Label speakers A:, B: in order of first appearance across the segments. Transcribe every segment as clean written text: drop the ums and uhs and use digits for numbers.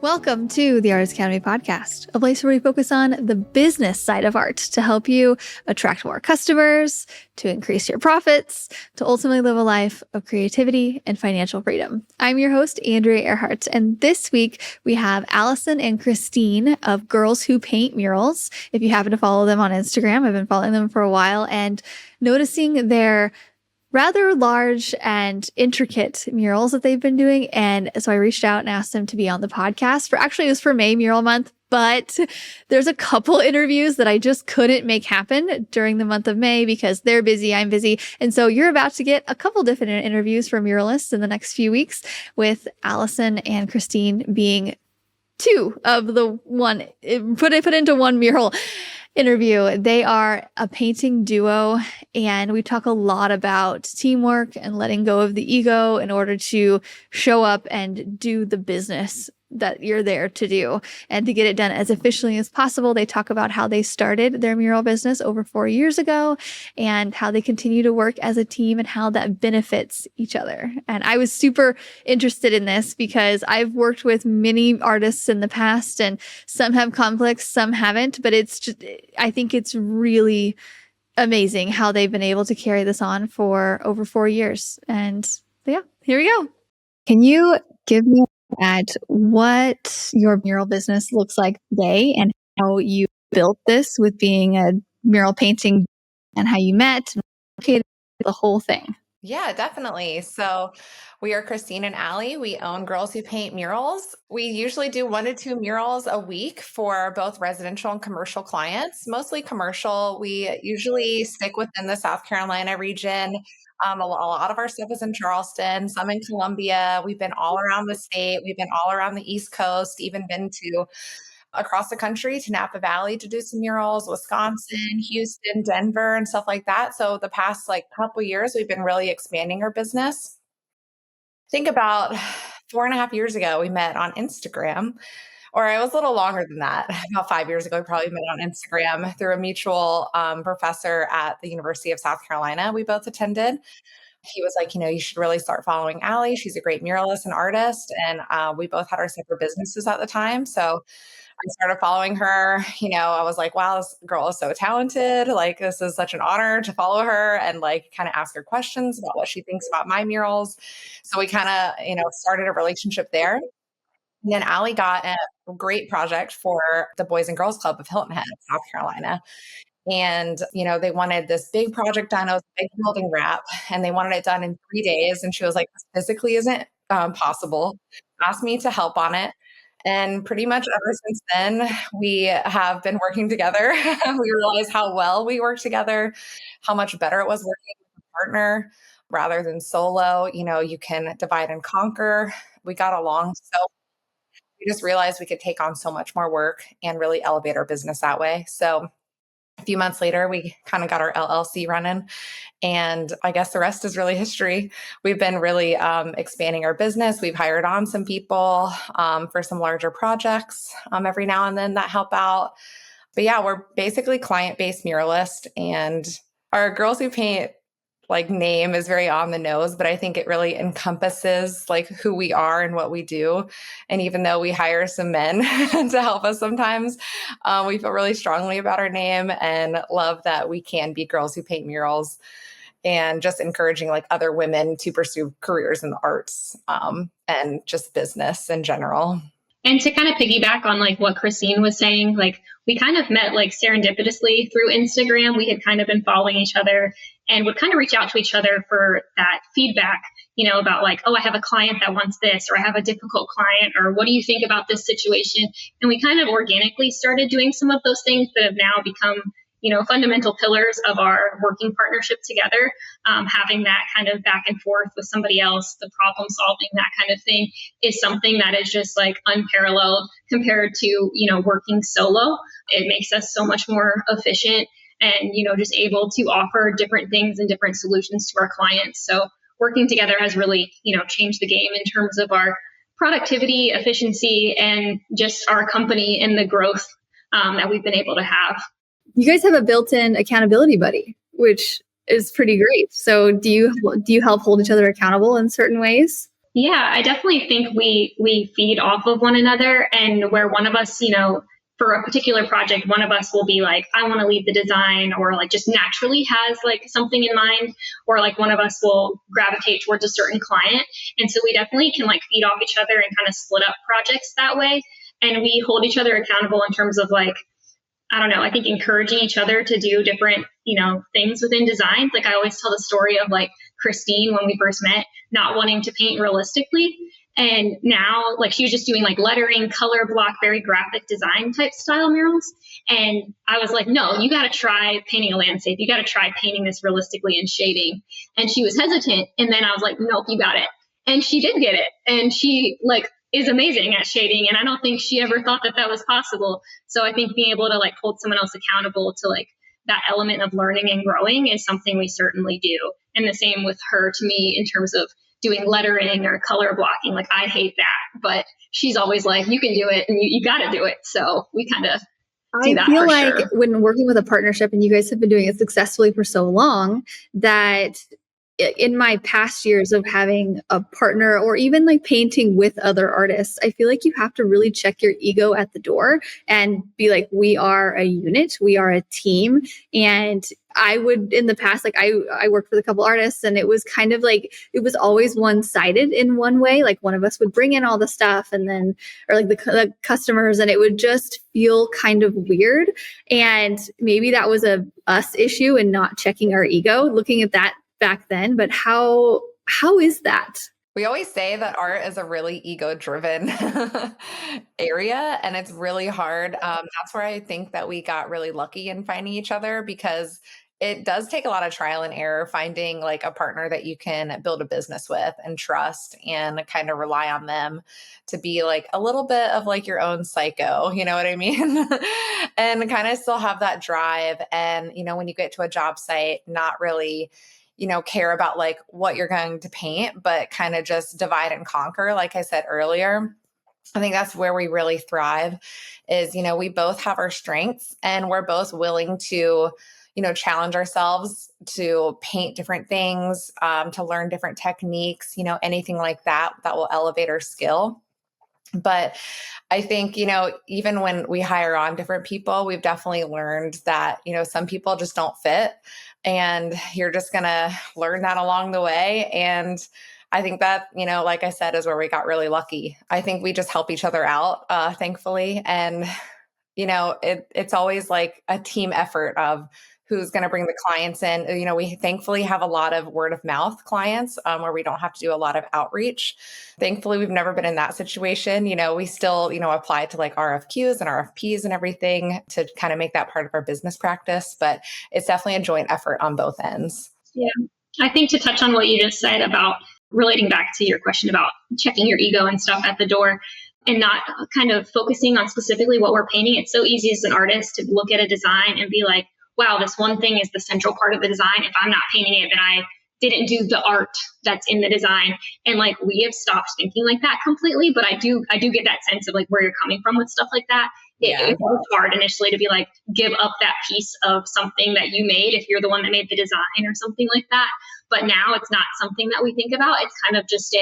A: Welcome to the Artist Academy podcast, a place where we focus on the business side of art to help you attract more customers, to increase your profits, to ultimately live a life of creativity and financial freedom. I'm your host, Andrea Earhart, and this week we have Allison and Christine of Girls Who Paint Murals. If you happen to follow them on Instagram, I've been following them for a while and noticing their rather large and intricate murals that they've been doing. And so I reached out and asked them to be on the podcast it was for May Mural Month, but there's a couple interviews that I just couldn't make happen during the month of May because they're busy, I'm busy. And so you're about to get a couple different interviews from muralists in the next few weeks, with Allison and Christine being two of the one put into one mural interview. They are a painting duo, and we talk a lot about teamwork and letting go of the ego in order to show up and do the business that you're there to do and to get it done as efficiently as possible. They talk about how they started their mural business over 4 years ago and how they continue to work as a team and how that benefits each other. And I was super interested in this because I've worked with many artists in the past, and some have conflicts, some haven't, but I think it's really amazing how they've been able to carry this on for over 4 years. And yeah, here we go. Can you give me at what your mural business looks like today and how you built this with being a mural painting and how you met, the whole thing?
B: Yeah, definitely. So we are Christine and Allie. We own Girls Who Paint Murals. We usually do 1 to 2 murals a week for both residential and commercial clients, mostly commercial. We usually stick within the South Carolina region. A lot of our stuff is in Charleston, some in Columbia. We've been all around the state. We've been all around the East Coast, even been to across the country to Napa Valley to do some murals, Wisconsin, Houston, Denver, and stuff like that. So the past couple years, we've been really expanding our business. Think about 4.5 years ago, we met on Instagram, or it was a little longer than that. About 5 years ago, we probably met on Instagram through a mutual professor at the University of South Carolina we both attended. He was like, you should really start following Allie. She's a great muralist and artist. And we both had our separate businesses at the time. So I started following her. I was like, wow, this girl is so talented. This is such an honor to follow her and kind of ask her questions about what she thinks about my murals. So we kind of, started a relationship there. And then Allie got a great project for the Boys and Girls Club of Hilton Head, South Carolina. And, they wanted this big project done. It was a big building wrap, and they wanted it done in 3 days. And she was like, this physically isn't possible. Asked me to help on it. And pretty much ever since then, we have been working together. We realized how well we work together, how much better it was working with a partner rather than solo. You can divide and conquer. We got along. So we just realized we could take on so much more work and really elevate our business that way. So a few months later, we kind of got our LLC running, and I guess the rest is really history. We've been really expanding our business. We've hired on some people for some larger projects every now and then that help out. But yeah, we're basically client-based muralist, and our Girls Who Paint name is very on the nose, but I think it really encompasses who we are and what we do. And even though we hire some men to help us sometimes, we feel really strongly about our name and love that we can be Girls Who Paint Murals, and just encouraging other women to pursue careers in the arts and just business in general.
C: And to kind of piggyback on what Christine was saying, we kind of met serendipitously through Instagram. We had kind of been following each other and would kind of reach out to each other for that feedback, about oh, I have a client that wants this, or I have a difficult client, or what do you think about this situation? And we kind of organically started doing some of those things that have now become fundamental pillars of our working partnership together. Having that kind of back and forth with somebody else, the problem solving, that kind of thing is something that is just unparalleled compared to, working solo. It makes us so much more efficient and, just able to offer different things and different solutions to our clients. So working together has really, changed the game in terms of our productivity, efficiency, and just our company and the growth that we've been able to have.
A: You guys have a built-in accountability buddy, which is pretty great. So do you help hold each other accountable in certain ways?
C: Yeah, I definitely think we feed off of one another, and where one of us, for a particular project, one of us will be like, I want to lead the design, or like just naturally has like something in mind, or like one of us will gravitate towards a certain client. And so we definitely can like feed off each other and kind of split up projects that way. And we hold each other accountable in terms of like, I don't know, I think encouraging each other to do different, things within designs. Like I always tell the story of like Christine when we first met, not wanting to paint realistically. And now like she was just doing like lettering, color block, very graphic design type style murals. And I was like, no, you got to try painting a landscape. You got to try painting this realistically and shading. And she was hesitant. And then I was like, nope, you got it. And she did get it. And she like is amazing at shading. And I don't think she ever thought that that was possible. So I think being able to like hold someone else accountable to like that element of learning and growing is something we certainly do. And the same with her to me in terms of doing lettering or color blocking. Like I hate that, but she's always like, you can do it and you got to do it. So we kind of do that.
A: I feel
C: for
A: like
C: sure.
A: when working with a partnership, and you guys have been doing it successfully for so long, that in my past years of having a partner or even like painting with other artists, I feel like you have to really check your ego at the door and be like, we are a unit, we are a team. And I would, in the past, like I worked with a couple artists, and it was kind of like, it was always one-sided in one way. Like one of us would bring in all the stuff, and then, or like the customers, and it would just feel kind of weird. And maybe that was a us issue and not checking our ego, looking at that back then. But how is that?
B: We always say that art is a really ego-driven area, and it's really hard. That's where I think that we got really lucky in finding each other, because it does take a lot of trial and error finding like a partner that you can build a business with and trust and kind of rely on them to be like a little bit of like your own psycho, you know what I mean? And kind of still have that drive. And, when you get to a job site, not really care about like what you're going to paint, but kind of just divide and conquer. Like I said earlier, I think that's where we really thrive is, we both have our strengths, and we're both willing to, challenge ourselves to paint different things, to learn different techniques, anything like that will elevate our skill. But I think, even when we hire on different people, we've definitely learned that, some people just don't fit, and you're just going to learn that along the way. And I think that, like I said, is where we got really lucky. I think we just help each other out, thankfully. And, it's always like a team effort of who's going to bring the clients in. We thankfully have a lot of word of mouth clients, where we don't have to do a lot of outreach. Thankfully, we've never been in that situation. We still, apply to like RFQs and RFPs and everything to kind of make that part of our business practice. But it's definitely a joint effort on both ends.
C: Yeah. I think to touch on what you just said about relating back to your question about checking your ego and stuff at the door, and not kind of focusing on specifically what we're painting. It's so easy as an artist to look at a design and be like, wow, this one thing is the central part of the design. If I'm not painting it, then I didn't do the art that's in the design. And like, we have stopped thinking like that completely, but I do get that sense of like where you're coming from with stuff like that. It was hard initially to be like, give up that piece of something that you made if you're the one that made the design or something like that. But now it's not something that we think about. It's kind of just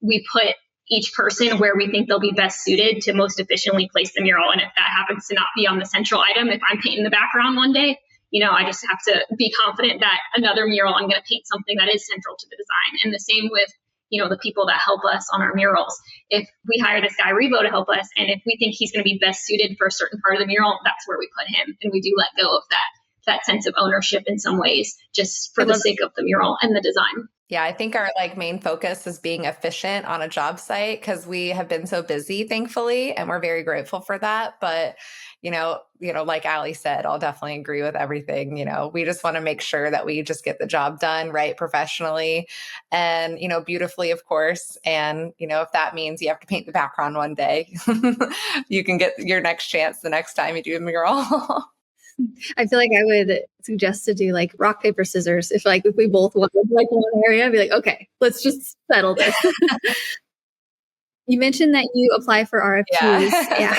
C: we put each person where we think they'll be best suited to most efficiently place the mural. And if that happens to not be on the central item, if I'm painting the background one day, I just have to be confident that another mural, I'm going to paint something that is central to the design. And the same with, the people that help us on our murals. If we hire this guy Revo to help us, and if we think he's going to be best suited for a certain part of the mural, that's where we put him. And we do let go of that sense of ownership in some ways, just for the sake of the mural and the design.
B: Yeah, I think our like main focus is being efficient on a job site, because we have been so busy, thankfully, and we're very grateful for that. But, like Ali said, I'll definitely agree with everything. We just want to make sure that we just get the job done right professionally and, beautifully, of course. And, if that means you have to paint the background one day, you can get your next chance the next time you do a mural.
A: I feel like I would suggest to do like rock, paper, scissors. If we both want like one area, I'd be like, okay, let's just settle this. You mentioned that you apply for RFQs. Yeah.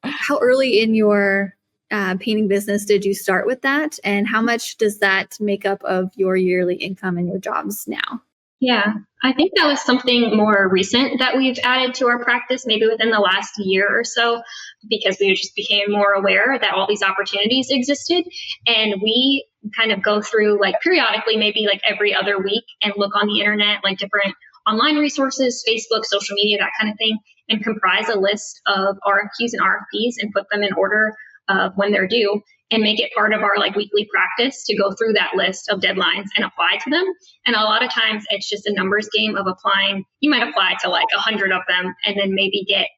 A: How early in your painting business did you start with that? And how much does that make up of your yearly income and your jobs now?
C: Yeah, I think that was something more recent that we've added to our practice, maybe within the last year or so, because we just became more aware that all these opportunities existed. And we kind of go through like periodically, maybe like every other week, and look on the internet, like different online resources, Facebook, social media, that kind of thing, and comprise a list of RFQs and RFPs and put them in order of when they're due, and make it part of our like weekly practice to go through that list of deadlines and apply to them. And a lot of times it's just a numbers game of applying. You might apply to like 100 of them and then maybe get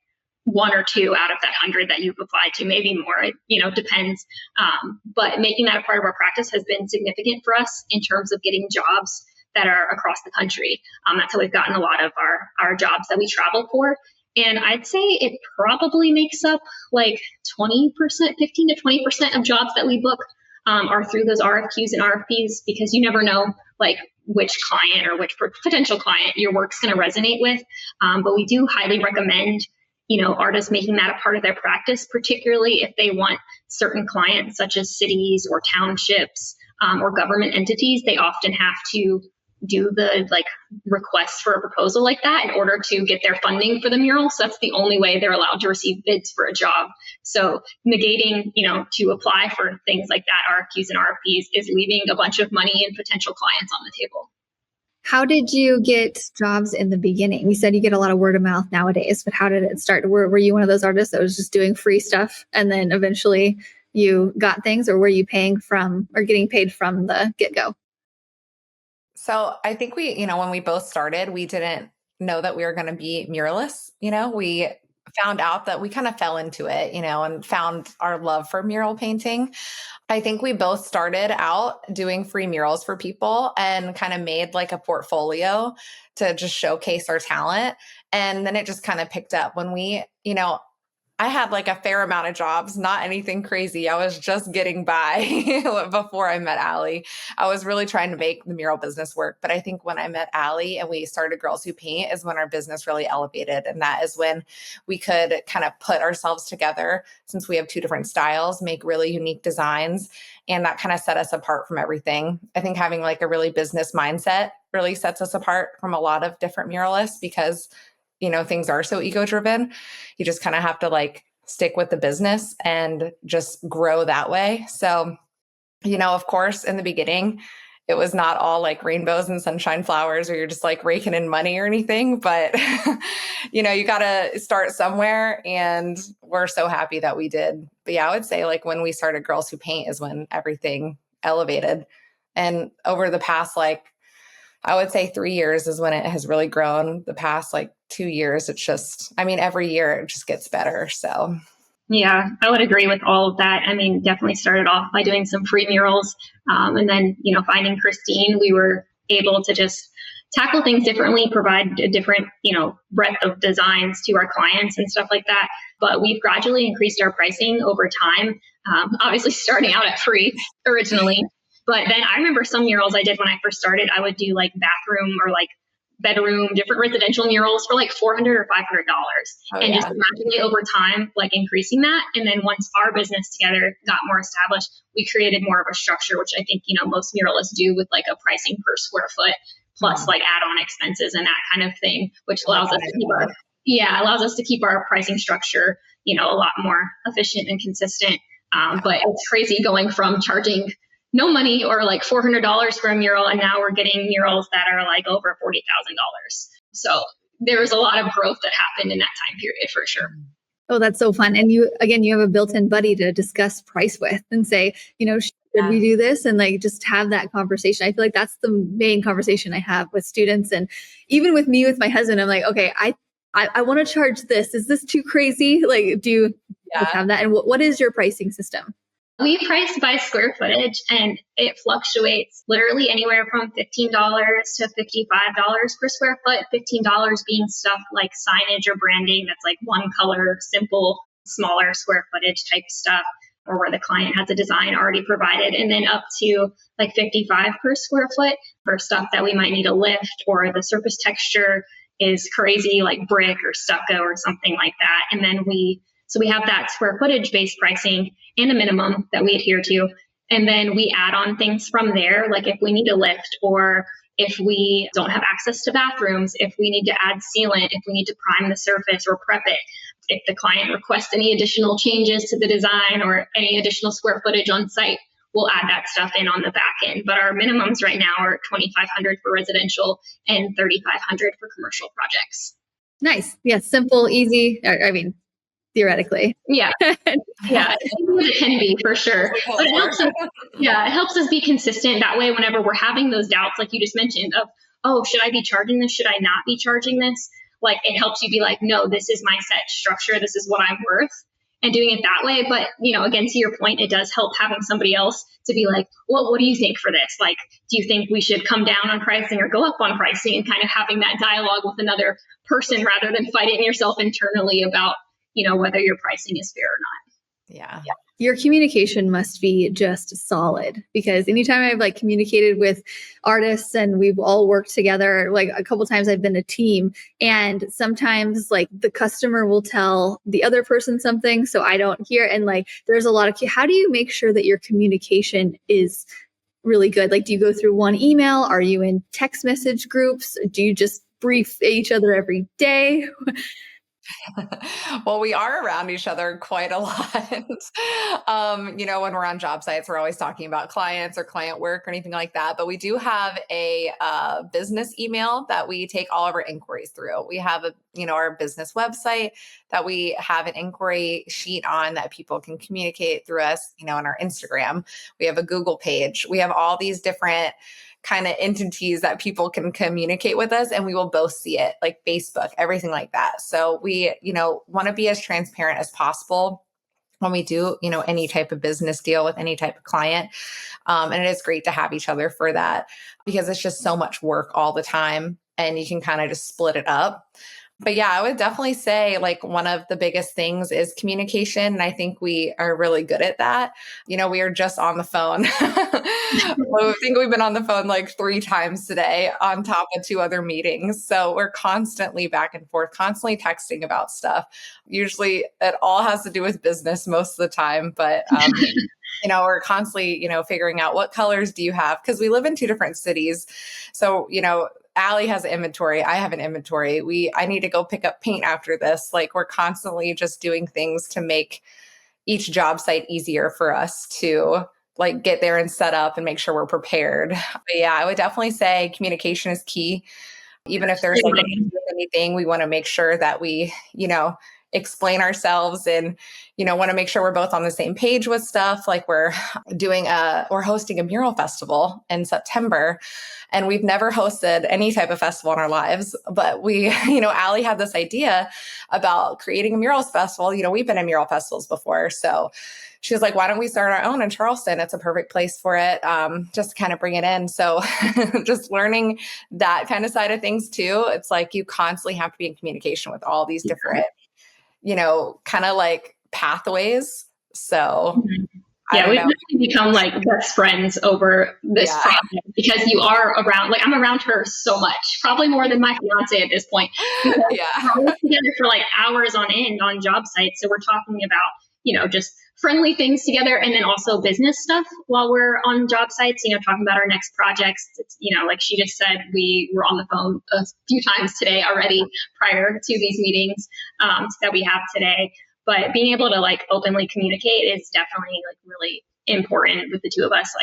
C: one or two out of that 100 that you've applied to, maybe more, it, depends. But making that a part of our practice has been significant for us in terms of getting jobs that are across the country. That's how we've gotten a lot of our jobs that we travel for. And I'd say it probably makes up like 20%, 15 to 20% of jobs that we book are through those RFQs and RFPs, because you never know like which client or which potential client your work's going to resonate with. But we do highly recommend, artists making that a part of their practice, particularly if they want certain clients such as cities or townships or government entities. They often have to do the like request for a proposal like that in order to get their funding for the mural. So that's the only way they're allowed to receive bids for a job. So negating, to apply for things like that, RFQs and RFPs, is leaving a bunch of money and potential clients on the table.
A: How did you get jobs in the beginning? You said you get a lot of word of mouth nowadays, but how did it start? Were you one of those artists that was just doing free stuff and then eventually you got things, or were you paying from or getting paid from the get-go?
B: So I think when we both started, we didn't know that we were going to be muralists. We found out that we kind of fell into it, and found our love for mural painting. I think we both started out doing free murals for people and kind of made like a portfolio to just showcase our talent. And then it just kind of picked up when I had like a fair amount of jobs, not anything crazy. I was just getting by before I met Allie. I was really trying to make the mural business work. But I think when I met Allie and we started Girls Who Paint is when our business really elevated. And that is when we could kind of put ourselves together, since we have two different styles, make really unique designs. And that kind of set us apart from everything. I think having like a really business mindset really sets us apart from a lot of different muralists, because things are so ego-driven. You just kind of have to like stick with the business and just grow that way. So, of course, in the beginning, it was not all like rainbows and sunshine flowers, or you're just like raking in money or anything. But, you got to start somewhere, and we're so happy that we did. But yeah, I would say like when we started Girls Who Paint is when everything elevated. And over the past, I would say 3 years is when it has really grown. The past 2 years, it's just, every year it just gets better. So
C: yeah, I would agree with all of that. Definitely started off by doing some free murals. And then, finding Christine, we were able to just tackle things differently, provide a different, breadth of designs to our clients and stuff like that. But we've gradually increased our pricing over time, obviously starting out at free originally. But then I remember some murals I did when I first started. I would do like bathroom or like bedroom, different residential murals for like $400 or $500. And just gradually over time, like increasing that. And then once our business together got more established, we created more of a structure, which I think, most muralists do, with like a pricing per square foot plus like add-on expenses and that kind of thing, which allows us to keep our pricing structure, a lot more efficient and consistent. But it's crazy going from charging no money or like $400 for a mural, and now we're getting murals that are like over $40,000. So there was a lot of growth that happened in that time period for sure.
A: Oh, that's so fun. And you have a built-in buddy to discuss price with and say, should we do this? And like, just have that conversation. I feel like that's the main conversation I have with students. And even with me, with my husband, I'm like, okay, I want to charge this. Is this too crazy? Like, do you have that? And what is your pricing system?
C: We price by square footage, and it fluctuates literally anywhere from $15 to $55 per square foot. $15 being stuff like signage or branding that's like one color, simple, smaller square footage type stuff, or where the client has a design already provided, and then up to like $55 per square foot for stuff that we might need a lift, or the surface texture is crazy like brick or stucco or something like that. And then we have that square footage based pricing and a minimum that we adhere to. And then we add on things from there, like if we need a lift, or if we don't have access to bathrooms, if we need to add sealant, if we need to prime the surface or prep it, if the client requests any additional changes to the design or any additional square footage on site, we'll add that stuff in on the back end. But our minimums right now are $2,500 for residential and $3,500 for commercial projects.
A: Nice. Yeah. Simple, easy. I mean, theoretically.
C: Yeah. Yeah. It can be for sure. But it helps us, it helps us be consistent. That way, whenever we're having those doubts, like you just mentioned, of, oh, should I be charging this? Should I not be charging this? Like, it helps you be like, no, this is my set structure. This is what I'm worth. And doing it that way. But, again, to your point, it does help having somebody else to be like, well, what do you think for this? Like, do you think we should come down on pricing or go up on pricing, and kind of having that dialogue with another person rather than fighting yourself internally about, whether your pricing is fair or not.
B: Yeah.
A: Your communication must be just solid, because anytime I've communicated with artists and we've all worked together, a couple times I've been a team, and sometimes the customer will tell the other person something so I don't hear. And there's a lot of, how do you make sure that your communication is really good? Do you go through one email? Are you in text message groups? Do you just brief each other every day?
B: Well, we are around each other quite a lot. When we're on job sites, we're always talking about clients or client work or anything like that. But we do have a business email that we take all of our inquiries through. We have our business website that we have an inquiry sheet on that people can communicate through us, on our Instagram. We have a Google page. We have all these different kind of entities that people can communicate with us, and we will both see it, like Facebook, everything like that. So we, want to be as transparent as possible when we do, any type of business deal with any type of client. And it is great to have each other for that, because it's just so much work all the time and you can kind of just split it up. But yeah, I would definitely say one of the biggest things is communication. And I think we are really good at that. We are just on the phone. I think we've been on the phone 3 times today on top of 2 other meetings. So we're constantly back and forth, constantly texting about stuff. Usually it all has to do with business most of the time. But, we're constantly, figuring out what colors do you have? Because we live in 2 different cities. So, Allie has an inventory. I have an inventory. I need to go pick up paint after this. We're constantly just doing things to make each job site easier for us to get there and set up and make sure we're prepared. But yeah, I would definitely say communication is key. Even if there's anything, we want to make sure that we, explain ourselves and, want to make sure we're both on the same page with stuff. We're hosting a Mural Festival in September, and we've never hosted any type of festival in our lives. But we, Allie had this idea about creating a Murals Festival. We've been in Mural Festivals before. So she was like, why don't we start our own in Charleston? It's a perfect place for it, just to kind of bring it in. So just learning that kind of side of things too. It's you constantly have to be in communication with all these different, kind of pathways. So
C: yeah, we've become best friends over this project, because you are around, I'm around her so much, probably more than my fiance at this point.
B: Yeah.
C: We're together for hours on end on job sites. So we're talking about, just friendly things together, and then also business stuff while we're on job sites, talking about our next projects. It's, like she just said, we were on the phone a few times today already prior to these meetings that we have today. But being able to openly communicate is definitely really important with the 2 of us.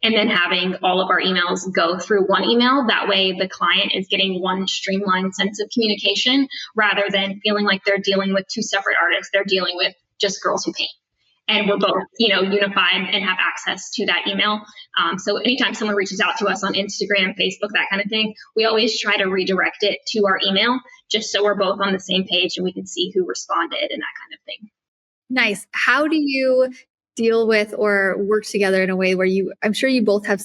C: And then having all of our emails go through one email. That way the client is getting one streamlined sense of communication, rather than feeling like they're dealing with 2 separate artists. They're dealing with just Girls Who Paint. And we're both, unified and have access to that email. So anytime someone reaches out to us on Instagram, Facebook, that kind of thing, we always try to redirect it to our email, just so we're both on the same page and we can see who responded and that kind of thing.
A: Nice. How do you deal with or work together in a way where I'm sure you both have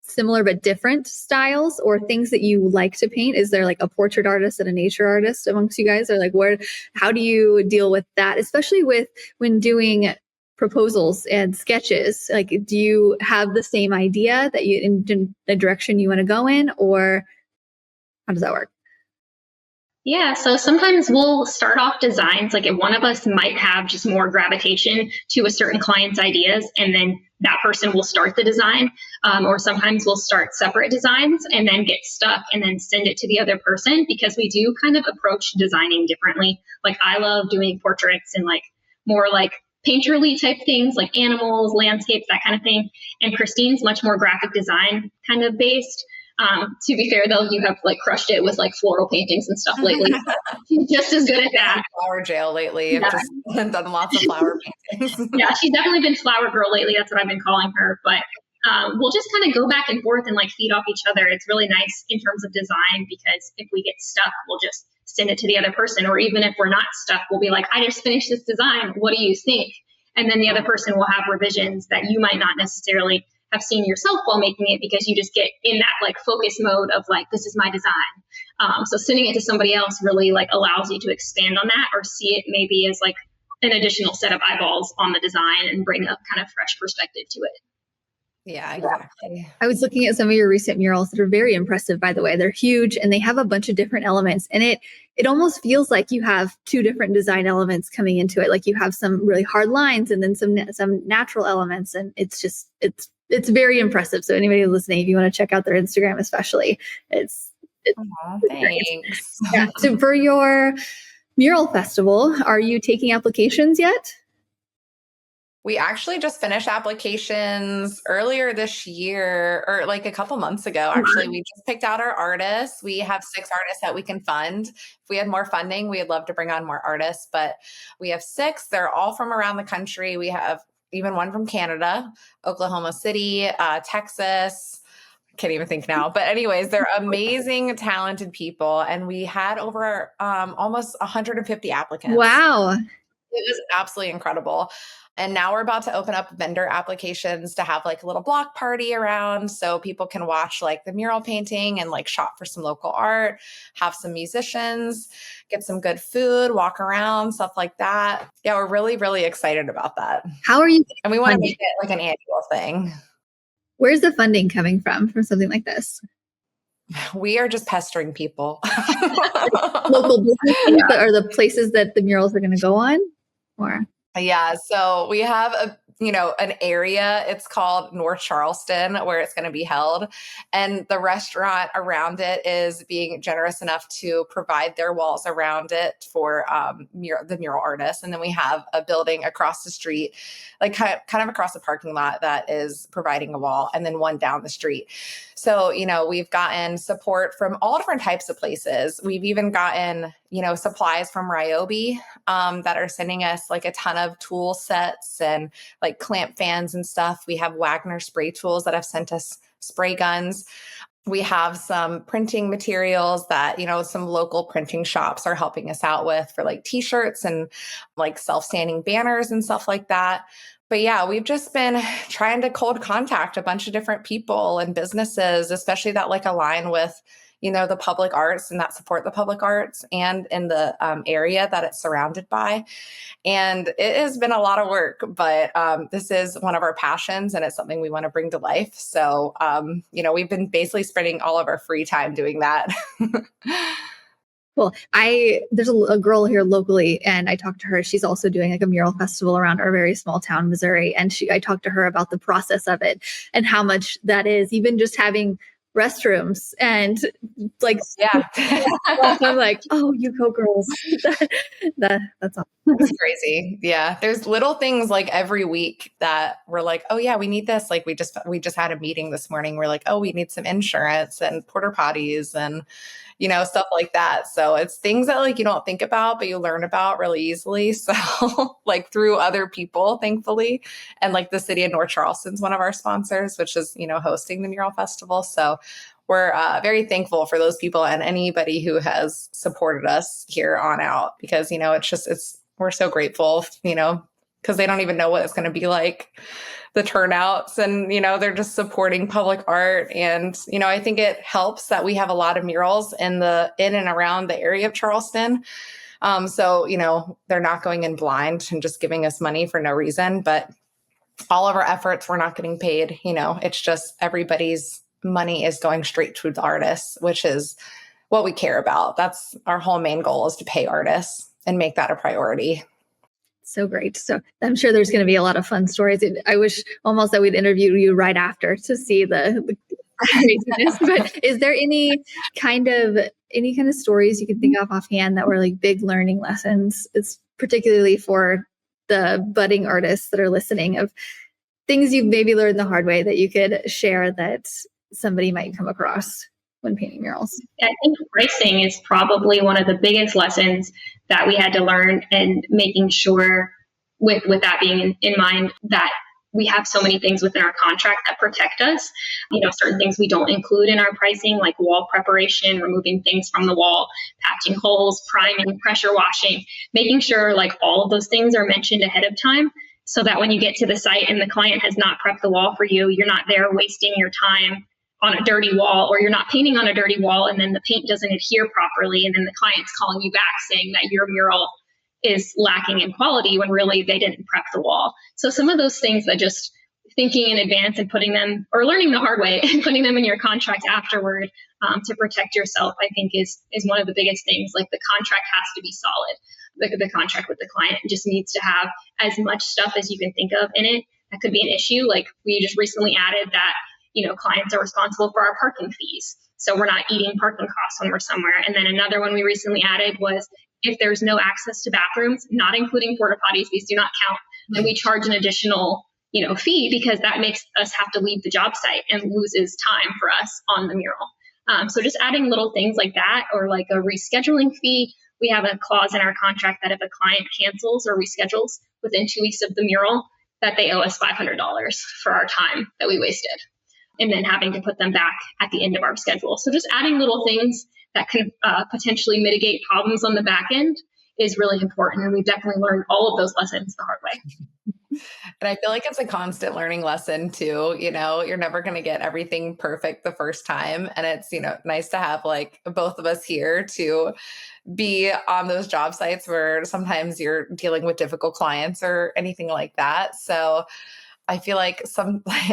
A: similar but different styles or things that you like to paint? Is there a portrait artist and a nature artist amongst you guys? Or how do you deal with that, especially when doing proposals and sketches? Do you have the same idea that you in the direction you want to go in, or how does that work?
C: Yeah, so sometimes we'll start off designs, like if one of us might have just more gravitation to a certain client's ideas, and then that person will start the design. Or sometimes we'll start separate designs and then get stuck and then send it to the other person, because we do kind of approach designing differently. Like I love doing portraits and like more like painterly type things, like animals, landscapes, that kind of thing. And Christine's much more graphic design kind of based. To be fair, though, you have like crushed it with like floral paintings and stuff lately. She's just as good at that.
B: Flower jail lately. I've just done lots of flower paintings.
C: Yeah, she's definitely been flower girl lately. That's what I've been calling her. But we'll just kind of go back and forth and like feed off each other. It's really nice in terms of design, because if we get stuck, we'll just send it to the other person. Or even if we're not stuck, we'll be like, I just finished this design. What do you think? And then the other person will have revisions that you might not necessarily have seen yourself while making it, because you just get in that like focus mode of like, this is my design. So sending it to somebody else really like allows you to expand on that, or see it maybe as like an additional set of eyeballs on the design and bring a kind of fresh perspective to it.
B: Yeah, exactly.
A: I was looking at some of your recent murals that are very impressive, by the way. They're huge and they have a bunch of different elements. And it almost feels like you have two different design elements coming into it. Like you have some really hard lines and then some natural elements. And it's very impressive. So anybody listening, if you want to check out their Instagram, especially, it's
B: thanks.
A: Yeah. So for your Mural Festival, are you taking applications yet?
B: We actually just finished applications earlier this year, or like a couple months ago. Actually, we just picked out our artists. We have 6 artists that we can fund. If we had more funding, we'd love to bring on more artists, but we have 6. They're all from around the country. We have even one from Canada, Oklahoma City, Texas. Can't even think now. But anyways, they're amazing, talented people. And we had over almost 150 applicants.
A: Wow.
B: It was absolutely incredible. And now we're about to open up vendor applications to have like a little block party around, so people can watch like the mural painting and like shop for some local art, have some musicians, get some good food, walk around, stuff like that. Yeah, we're really, really excited about that.
A: How are you?
B: And we want to make it like an annual thing.
A: Where's the funding coming from something like this?
B: We are just pestering people.
A: Local businesses are the places that the murals are going to go on? Or?
B: Yeah, so we have an area, it's called North Charleston, where it's going to be held. And the restaurant around it is being generous enough to provide their walls around it for the mural artists. And then we have a building across the street, like kind of across the parking lot, that is providing a wall, and then one down the street. So, we've gotten support from all different types of places. We've even gotten, supplies from Ryobi that are sending us like a ton of tool sets and like clamp fans and stuff. We have Wagner spray tools that have sent us spray guns. We have some printing materials that, some local printing shops are helping us out with for like t-shirts and like self-standing banners and stuff like that. But yeah, we've just been trying to cold contact a bunch of different people and businesses, especially that like align with, the public arts and that support the public arts and in the area that it's surrounded by. And it has been a lot of work, but this is one of our passions and it's something we want to bring to life. So, we've been basically spending all of our free time doing that.
A: Well, there's a girl here locally, and I talked to her. She's also doing like a mural festival around our very small town, Missouri. And I talked to her about the process of it and how much that is, even just having restrooms and like,
B: yeah.
A: I'm like, oh, you go girls. That's awesome.
B: It's crazy. Yeah. There's little things like every week that we're like, oh yeah, we need this. Like we just had a meeting this morning. We're like, oh, we need some insurance and porta potties and, stuff like that. So it's things that like you don't think about, but you learn about really easily. So like through other people, thankfully. And like the city of North Charleston's one of our sponsors, which is, hosting the Mural Festival. So we're very thankful for those people and anybody who has supported us here on out, because, we're so grateful, because they don't even know what it's going to be like, the turnouts, and, they're just supporting public art. And, I think it helps that we have a lot of murals in and around the area of Charleston. So, they're not going in blind and just giving us money for no reason, but all of our efforts, we're not getting paid. It's just everybody's money is going straight to the artists, which is what we care about. That's our whole main goal, is to pay artists and make that a priority.
A: So great. So I'm sure there's going to be a lot of fun stories. I wish almost that we'd interview you right after to see the craziness. But is there any kind of stories you can think of offhand that were like big learning lessons? It's particularly for the budding artists that are listening, of things you've maybe learned the hard way that you could share that somebody might come across when painting murals.
C: I think pricing is probably one of the biggest lessons that we had to learn, and making sure with that being in mind, that we have so many things within our contract that protect us. Certain things we don't include in our pricing, like wall preparation, removing things from the wall, patching holes, priming, pressure washing, making sure like all of those things are mentioned ahead of time, so that when you get to the site and the client has not prepped the wall for you, you're not there wasting your time on a dirty wall, or you're not painting on a dirty wall and then the paint doesn't adhere properly, and then the client's calling you back saying that your mural is lacking in quality when really they didn't prep the wall. So some of those things that just thinking in advance and putting them, or learning the hard way and putting them in your contract afterward to protect yourself, I think is one of the biggest things. Like the contract has to be solid. The contract with the client just needs to have as much stuff as you can think of in it that could be an issue. Like we just recently added that clients are responsible for our parking fees, so we're not eating parking costs when we're somewhere. And then another one we recently added was, if there's no access to bathrooms, not including porta potties, these do not count, then we charge an additional fee, because that makes us have to leave the job site and loses time for us on the mural. So just adding little things like that, or like a rescheduling fee. We have a clause in our contract that if a client cancels or reschedules within 2 weeks of the mural, that they owe us $500 for our time that we wasted, and then having to put them back at the end of our schedule. So just adding little things that can potentially mitigate problems on the back end is really important. And we've definitely learned all of those lessons the hard way.
B: And I feel like it's a constant learning lesson too. You're never going to get everything perfect the first time. And it's, nice to have like both of us here to be on those job sites where sometimes you're dealing with difficult clients or anything like that. So I feel like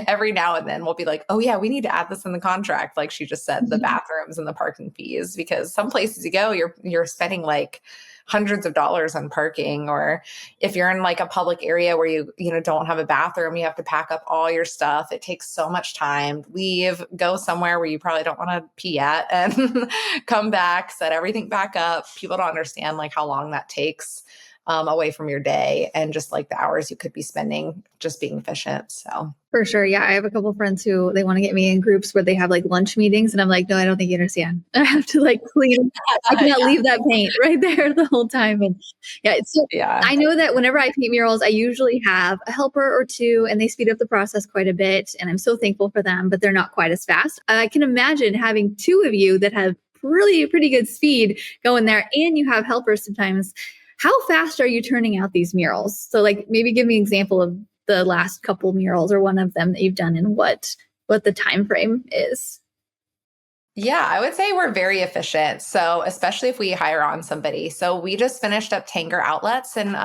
B: every now and then we'll be like, oh yeah, we need to add this in the contract. Like she just said, the bathrooms and the parking fees, because some places you go, you're spending like hundreds of dollars on parking. Or if you're in like a public area where you don't have a bathroom, you have to pack up all your stuff. It takes so much time. Leave, go somewhere where you probably don't want to pee at, and come back, set everything back up. People don't understand like how long that takes away from your day, and just like the hours you could be spending just being efficient. So
A: for sure. Yeah. I have a couple of friends who they want to get me in groups where they have like lunch meetings, and I'm like, no, I don't think you understand. I have to like clean. I cannot leave that paint right there the whole time. And I know that whenever I paint murals, I usually have a helper or two, and they speed up the process quite a bit. And I'm so thankful for them, but they're not quite as fast. I can imagine having two of you that have really pretty good speed going there, and you have helpers sometimes. How fast are you turning out these murals? So like maybe give me an example of the last couple murals, or one of them that you've done, and what the time frame is.
B: Yeah, I would say we're very efficient. So especially if we hire on somebody. So we just finished up Tanger Outlets in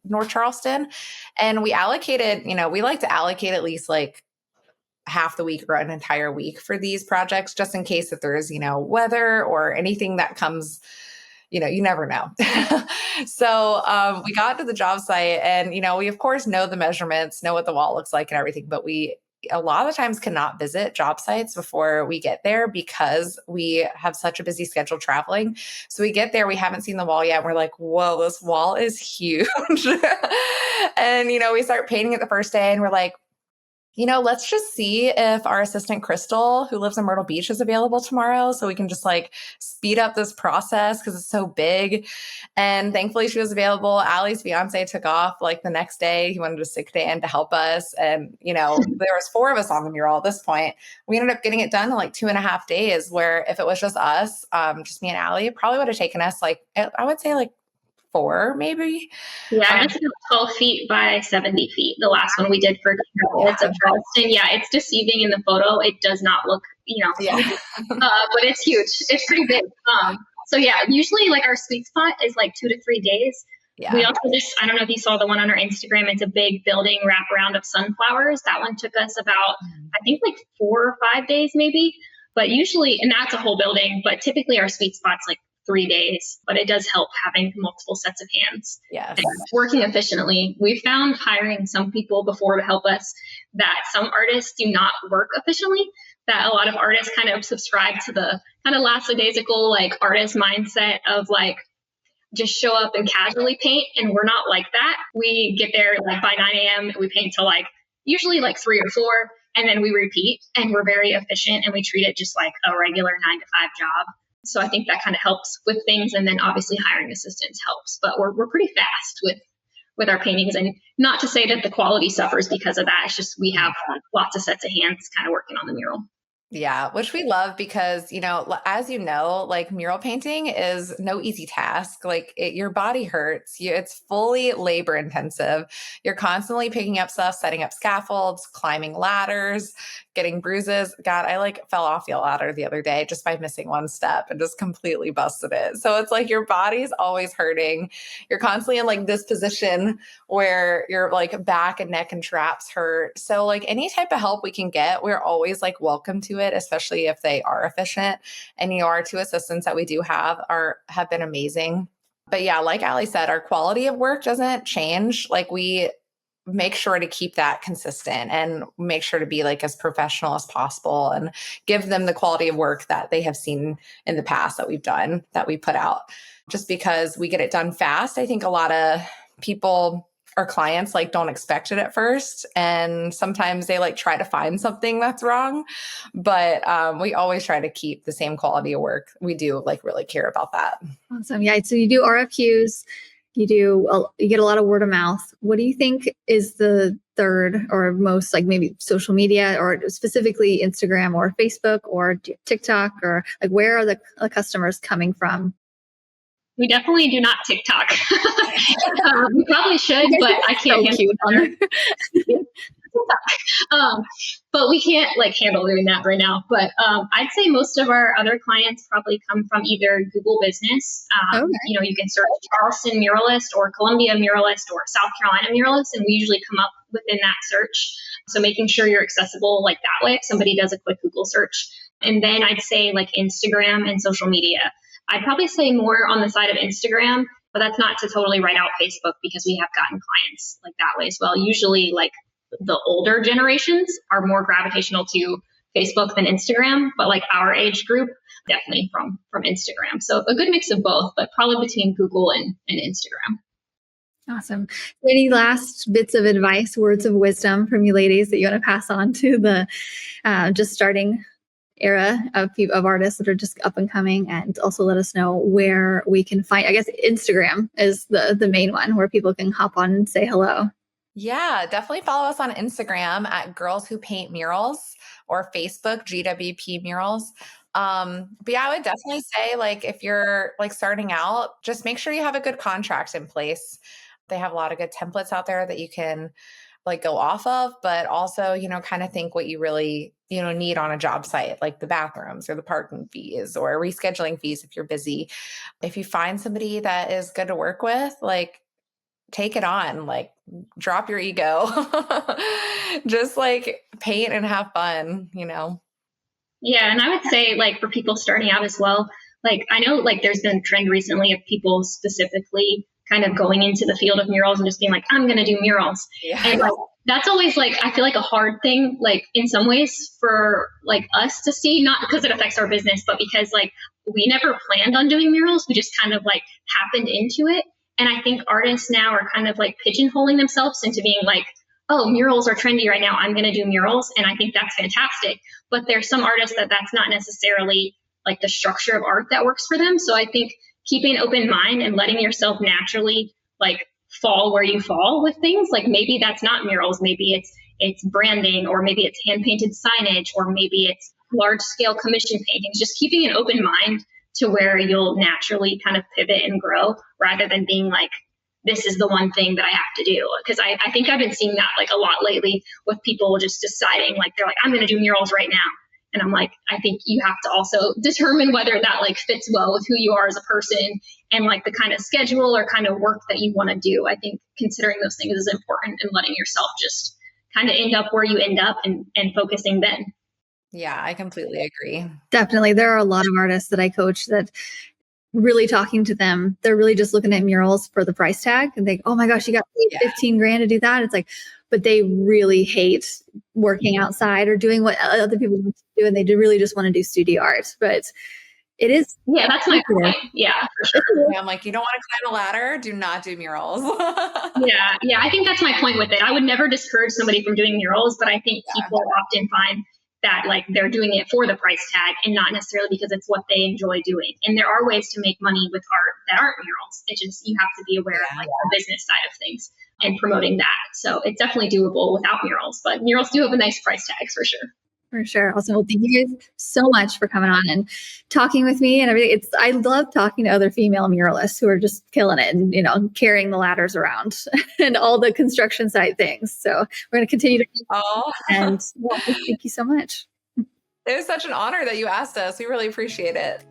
B: North Charleston, and we allocated, we like to allocate at least like half the week or an entire week for these projects, just in case if there is, weather or anything that comes, you never know. So we got to the job site, and, we of course know the measurements, know what the wall looks like and everything, but we a lot of the times cannot visit job sites before we get there because we have such a busy schedule traveling. So we get there, we haven't seen the wall yet. And we're like, whoa, this wall is huge. And, we start painting it the first day, and we're like, let's just see if our assistant Crystal, who lives in Myrtle Beach, is available tomorrow, so we can just like speed up this process because it's so big. And thankfully she was available. Allie's fiance took off like the next day. He wanted a sick day in to help us. And, there was 4 of us on the mural at this point. We ended up getting it done in like 2.5 days, where if it was just us, just me and Allie, it probably would have taken us like, I would say like 4 maybe.
C: Yeah, it's 12 feet by 70 feet. The last one we did for it's of Charleston. Yeah, it's deceiving in the photo. It does not look, but it's huge. It's pretty big. So yeah, usually like our sweet spot is like 2 to 3 days. Yeah. We also I don't know if you saw the one on our Instagram. It's a big building wraparound of sunflowers. That one took us about, I think like 4 or 5 days maybe. But usually, and that's a whole building, but typically our sweet spot's like 3 days, but it does help having multiple sets of hands.
B: Yes.
C: And working efficiently. We found hiring some people before to help us that some artists do not work efficiently, that a lot of artists kind of subscribe to the kind of lackadaisical like artist mindset of like, just show up and casually paint. And we're not like that. We get there like by 9 a.m. We paint till like usually like 3 or 4, and then we repeat, and we're very efficient, and we treat it just like a regular 9-to-5 job. So I think that kind of helps with things. And then obviously hiring assistants helps, but we're pretty fast with our paintings, and not to say that the quality suffers because of that. It's just, we have lots of sets of hands kind of working on the mural.
B: Yeah, which we love because, as you know, like mural painting is no easy task. Like your body hurts. It's fully labor intensive. You're constantly picking up stuff, setting up scaffolds, climbing ladders, getting bruises. God, I like fell off the ladder the other day just by missing one step and just completely busted it. So it's like your body's always hurting. You're constantly in like this position where your like back and neck and traps hurt. So like any type of help we can get, we're always like welcome to it, especially if they are efficient. And our 2 assistants that we do have been amazing. But yeah, like Ali said, our quality of work doesn't change. Like we make sure to keep that consistent and make sure to be like as professional as possible and give them the quality of work that they have seen in the past that we've done, that we put out. Just because we get it done fast, I think a lot of people, our clients, like don't expect it at first. And sometimes they like try to find something that's wrong. But we always try to keep the same quality of work. We do like really care about that.
A: Awesome. Yeah. So you do RFQs. You get a lot of word of mouth. What do you think is the third or most, like maybe social media, or specifically Instagram or Facebook or TikTok, or like where are the customers coming from?
C: We definitely do not TikTok. We probably should, but I can't handle it. But we can't like handle doing that right now. But I'd say most of our other clients probably come from either Google Business. You can search Charleston Muralist or Columbia Muralist or South Carolina Muralist, and we usually come up within that search. So making sure you're accessible like that way if somebody does a quick Google search. And then I'd say like Instagram and social media. I'd probably say more on the side of Instagram, but that's not to totally write out Facebook because we have gotten clients like that way as well. Usually like the older generations are more gravitational to Facebook than Instagram, but like our age group, definitely from Instagram. So a good mix of both, but probably between Google and Instagram.
A: Awesome. Any last bits of advice, words of wisdom from you ladies that you want to pass on to the just starting era of artists that are just up and coming, and also let us know where we can find, I guess Instagram is the main one where people can hop on and say hello.
B: Yeah, definitely follow us on Instagram at Girls Who Paint Murals or Facebook, GWP Murals. But yeah, I would definitely say like, if you're like starting out, just make sure you have a good contract in place. They have a lot of good templates out there that you can like go off of, but also, kind of think what you really, need on a job site, like the bathrooms or the parking fees or rescheduling fees if you're busy. If you find somebody that is good to work with, like take it on, like drop your ego, just like paint and have fun,
C: Yeah. And I would say like for people starting out as well, like I know like there's been a trend recently of people specifically kind of going into the field of murals and just being like, I'm going to do murals.
B: Yeah.
C: And like, that's always like, I feel like a hard thing, like in some ways for like us to see, not because it affects our business, but because like we never planned on doing murals. We just kind of like happened into it. And I think artists now are kind of like pigeonholing themselves into being like, oh, murals are trendy right now, I'm going to do murals. And I think that's fantastic. But there's some artists that's not necessarily like the structure of art that works for them. So I think keeping an open mind and letting yourself naturally like fall where you fall with things. Like maybe that's not murals, maybe it's branding, or maybe it's hand painted signage, or maybe it's large scale commission paintings. Just keeping an open mind to where you'll naturally kind of pivot and grow, rather than being like, this is the one thing that I have to do. Because I think I've been seeing that like a lot lately with people just deciding like, they're like, I'm going to do murals right now. And I'm like, I think you have to also determine whether that like fits well with who you are as a person and like the kind of schedule or kind of work that you want to do. I think considering those things is important, and letting yourself just kind of end up where you end up and focusing then.
B: Yeah, I completely agree.
A: Definitely. There are a lot of artists that I coach that really talking to them, they're really just looking at murals for the price tag and think, oh my gosh, you got paid
B: Yeah.
A: 15 grand to do that. It's like, but they really hate working outside or doing what other people want to do. And they really just want to do studio art. But it is.
C: Yeah, that's my point. Yeah, for sure.
B: Yeah, I'm like, you don't want to climb a ladder? Do not do murals.
C: Yeah, I think that's my point with it. I would never discourage somebody from doing murals, but I think people often find that like they're doing it for the price tag and not necessarily because it's what they enjoy doing. And there are ways to make money with art that aren't murals. It just, you have to be aware of like the business side of things and promoting that. So it's definitely doable without murals, but murals do have a nice price tag for sure.
A: For sure. Awesome. Well, thank you guys so much for coming on and talking with me and everything. I love talking to other female muralists who are just killing it and, carrying the ladders around and all the construction site things. So we're going to continue to. And thank you so much.
B: It was such an honor that you asked us. We really appreciate it.